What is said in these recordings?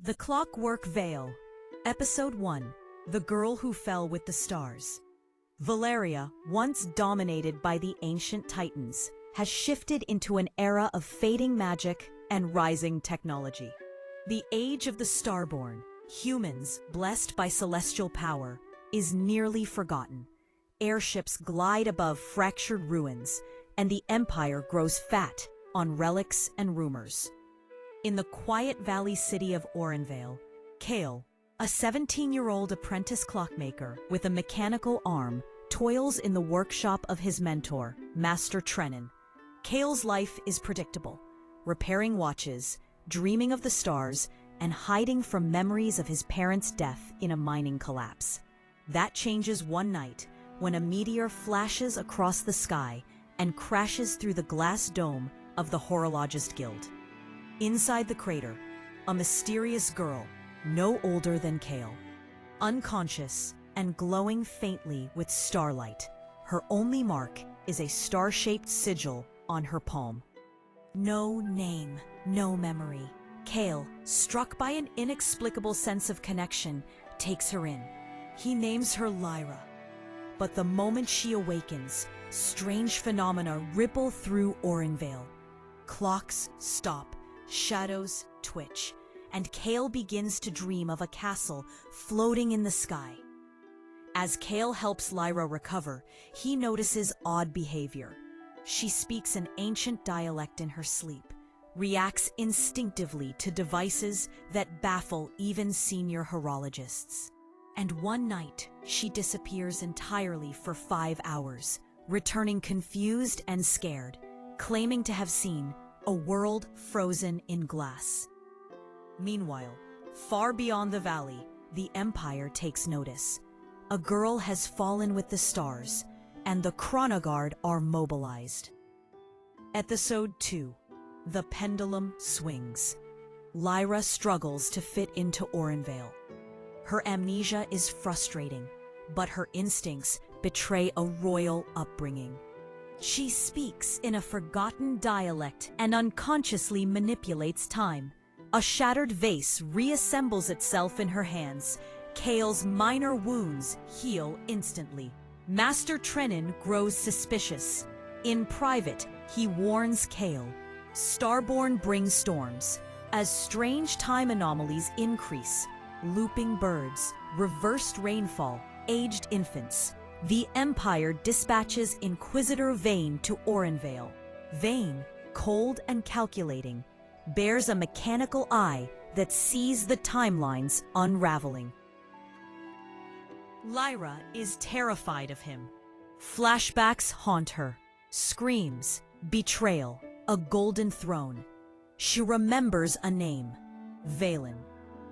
The Clockwork Vale, Episode 1, The Girl Who Fell with the Stars. Valeria, once dominated by the ancient titans, has shifted into an era of fading magic and rising technology. The age of the Starborn, humans blessed by celestial power, is nearly forgotten. Airships glide above fractured ruins, and the Empire grows fat on relics and rumors. In the quiet valley city of Orenvale, Kael, a 17-year-old apprentice clockmaker with a mechanical arm, toils in the workshop of his mentor, Master Trenin. Kael's life is predictable, repairing watches, dreaming of the stars, and hiding from memories of his parents' death in a mining collapse. That changes one night when a meteor flashes across the sky and crashes through the glass dome of the Horologist Guild. Inside the crater, a mysterious girl, no older than Kael, unconscious and glowing faintly with starlight. Her only mark is a star-shaped sigil on her palm. No name, no memory. Kael, struck by an inexplicable sense of connection, takes her in. He names her Lyra. But the moment she awakens, strange phenomena ripple through Orenvale. Clocks stop. Shadows twitch, and Kael begins to dream of a castle floating in the sky. As Kael helps Lyra recover, he notices odd behavior. She speaks an ancient dialect in her sleep, reacts instinctively to devices that baffle even senior horologists. And one night, she disappears entirely for 5 hours, returning confused and scared, claiming to have seen a world frozen in glass. Meanwhile, far beyond the valley, the Empire takes notice. A girl has fallen with the stars, and the Chronoguard are mobilized. Episode 2, The Pendulum Swings. Lyra struggles to fit into Orenvale. Her amnesia is frustrating, but her instincts betray a royal upbringing. She speaks in a forgotten dialect and unconsciously manipulates time. A shattered vase reassembles itself in her hands. Kael's minor wounds heal instantly. Master Trenin grows suspicious. In private, he warns Kael. Starborn brings storms. As strange time anomalies increase, looping birds, reversed rainfall, aged infants, the Empire dispatches Inquisitor Vane to Orenvale. Vane, cold and calculating, bears a mechanical eye that sees the timelines unraveling. Lyra is terrified of him. Flashbacks haunt her. Screams, betrayal, a golden throne. She remembers a name, Valen.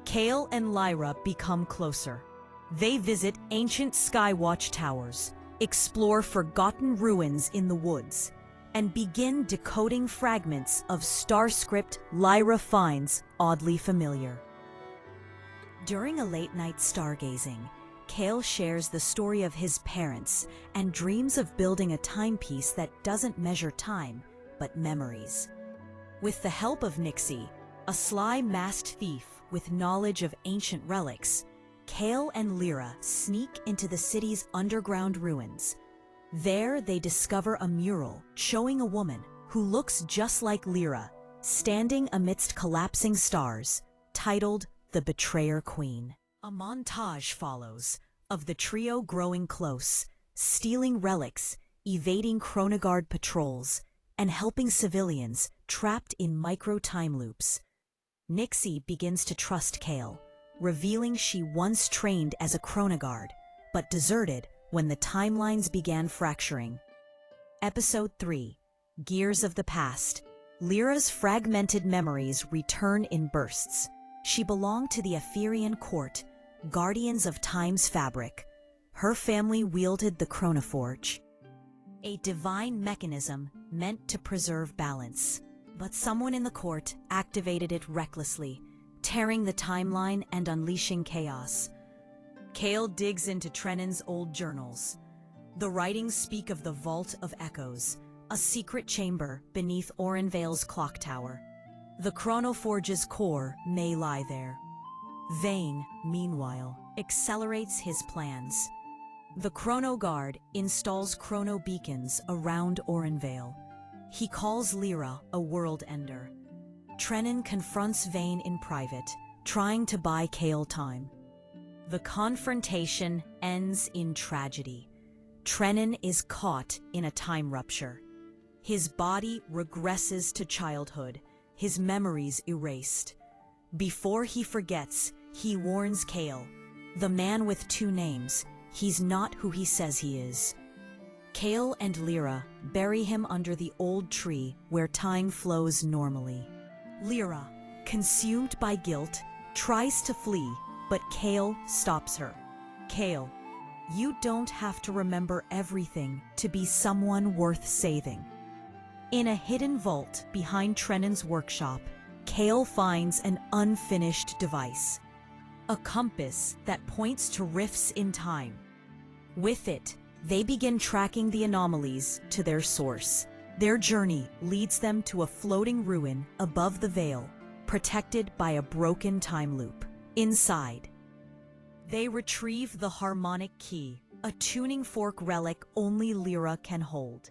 Kael and Lyra become closer. They visit ancient skywatch towers, explore forgotten ruins in the woods, and begin decoding fragments of star script Lyra finds oddly familiar. During a late-night stargazing, Kael shares the story of his parents and dreams of building a timepiece that doesn't measure time, but memories. With the help of Nixie, a sly masked thief with knowledge of ancient relics, Kael and Lyra sneak into the city's underground ruins. There they discover a mural showing a woman who looks just like Lyra, standing amidst collapsing stars, titled The Betrayer Queen. A montage follows of the trio growing close, stealing relics, evading Chronoguard patrols, and helping civilians trapped in micro-time loops. Nixie begins to trust Kael, revealing she once trained as a Chronoguard, but deserted when the timelines began fracturing. Episode 3, Gears of the Past. Lyra's fragmented memories return in bursts. She belonged to the Epherian court, guardians of time's fabric. Her family wielded the Chronoforge, a divine mechanism meant to preserve balance. But someone in the court activated it recklessly, tearing the timeline and unleashing chaos. Kael digs into Trenin's old journals. The writings speak of the Vault of Echoes, a secret chamber beneath Orenvale's clock tower. The Chronoforge's core may lie there. Vane, meanwhile, accelerates his plans. The Chronoguard installs chrono beacons around Vale. He calls Lyra a world ender. Trenin confronts Vane in private, trying to buy Kael time. The confrontation ends in tragedy. Trenin is caught in a time rupture. His body regresses to childhood, his memories erased. Before he forgets, he warns Kael, the man with two names, he's not who he says he is. Kael and Lyra bury him under the old tree where time flows normally. Lyra, consumed by guilt, tries to flee, but Kael stops her. Kael, you don't have to remember everything to be someone worth saving. In a hidden vault behind Trenin's workshop, Kael finds an unfinished device. A compass that points to rifts in time. With it, they begin tracking the anomalies to their source. Their journey leads them to a floating ruin above the Vale, protected by a broken time loop. Inside, they retrieve the harmonic key, a tuning fork relic only Lyra can hold.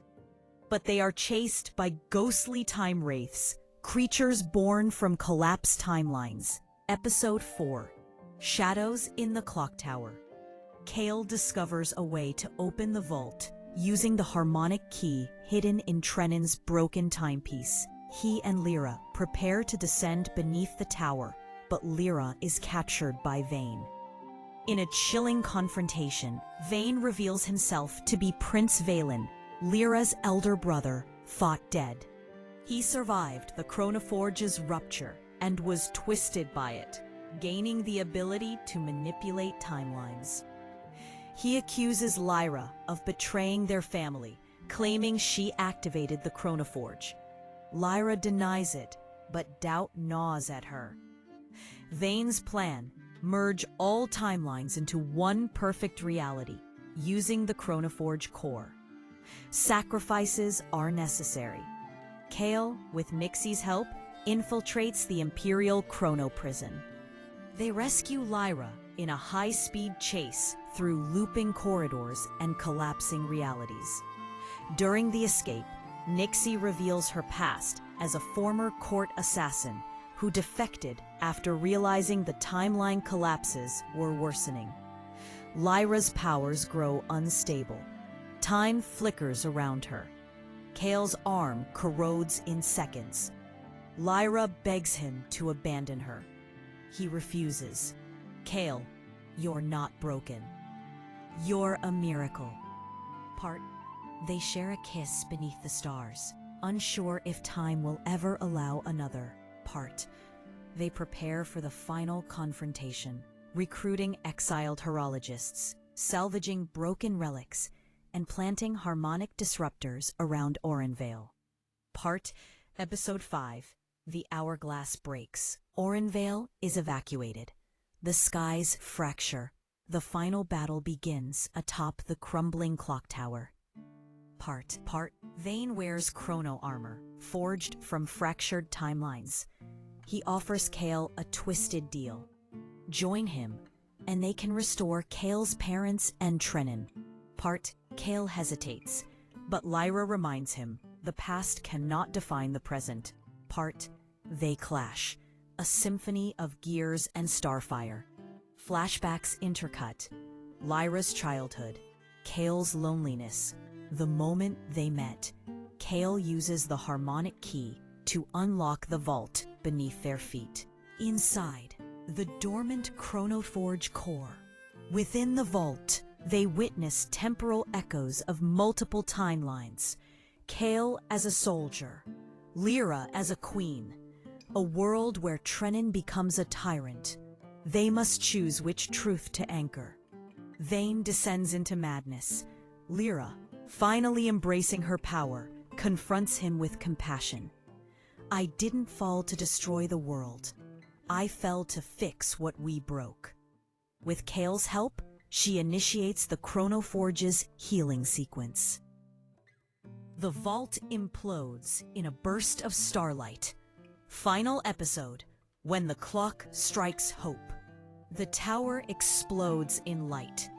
But they are chased by ghostly time wraiths, creatures born from collapsed timelines. Episode 4, Shadows in the Clock Tower. Kael discovers a way to open the vault using the harmonic key hidden in Trenin's broken timepiece. He and Lyra prepare to descend beneath the tower, but Lyra is captured by Vane. In a chilling confrontation, Vane reveals himself to be Prince Valen, Lyra's elder brother, thought dead. He survived the Chronoforge's rupture and was twisted by it, gaining the ability to manipulate timelines. He accuses Lyra of betraying their family, claiming she activated the Chronoforge. Lyra denies it, but doubt gnaws at her. Vane's plan: merge all timelines into one perfect reality, using the Chronoforge core. Sacrifices are necessary. Kael, with Nixie's help, infiltrates the Imperial Chrono Prison. They rescue Lyra in a high-speed chase through looping corridors and collapsing realities. During the escape, Nixie reveals her past as a former court assassin who defected after realizing the timeline collapses were worsening. Lyra's powers grow unstable. Time flickers around her. Kael's arm corrodes in seconds. Lyra begs him to abandon her. He refuses. Kael, you're not broken. You're a miracle. They share a kiss beneath the stars, unsure if time will ever allow another. They prepare for the final confrontation, recruiting exiled horologists, salvaging broken relics, and planting harmonic disruptors around Vale. Episode 5, The Hourglass Breaks. Vale is evacuated. The skies fracture. The final battle begins atop the crumbling clock tower. Vane wears chrono armor, forged from fractured timelines. He offers Kael a twisted deal. Join him, and they can restore Kael's parents and Trenin. Kael hesitates, but Lyra reminds him the past cannot define the present. They clash, a symphony of gears and starfire. Flashbacks intercut. Lyra's childhood, Kael's loneliness. The moment they met, Kael uses the harmonic key to unlock the vault beneath their feet. Inside, the dormant Chronoforge core. Within the vault, they witness temporal echoes of multiple timelines. Kael as a soldier, Lyra as a queen. A world where Trenin becomes a tyrant. They must choose which truth to anchor. Vane descends into madness. Lyra, finally embracing her power, confronts him with compassion. I didn't fall to destroy the world. I fell to fix what we broke. With Kael's help, she initiates the Chronoforge's healing sequence. The vault implodes in a burst of starlight. Final episode, When the Clock Strikes Hope. The tower explodes in light.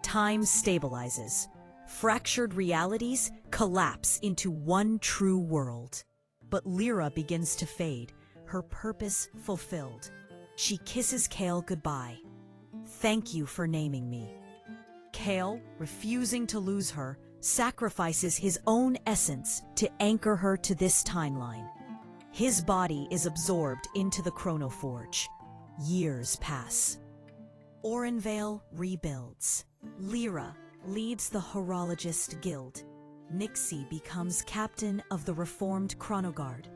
Time stabilizes. Fractured realities collapse into one true world. But Lyra begins to fade, her purpose fulfilled. She kisses Kael goodbye. "Thank you for naming me." Kael, refusing to lose her, sacrifices his own essence to anchor her to this timeline. His body is absorbed into the Chronoforge. Years pass. Vale rebuilds. Lyra leads the Horologist Guild. Nixie becomes captain of the reformed Chronoguard.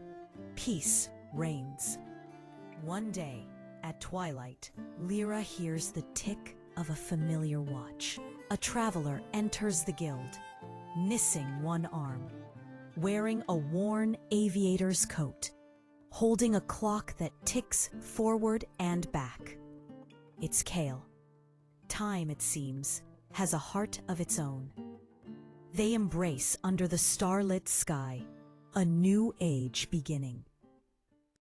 Peace reigns. One day, at twilight, Lyra hears the tick of a familiar watch. A traveler enters the guild, missing one arm, wearing a worn aviator's coat, holding a clock that ticks forward and back. It's Kael. Time, it seems, has a heart of its own. They embrace under the starlit sky, a new age beginning.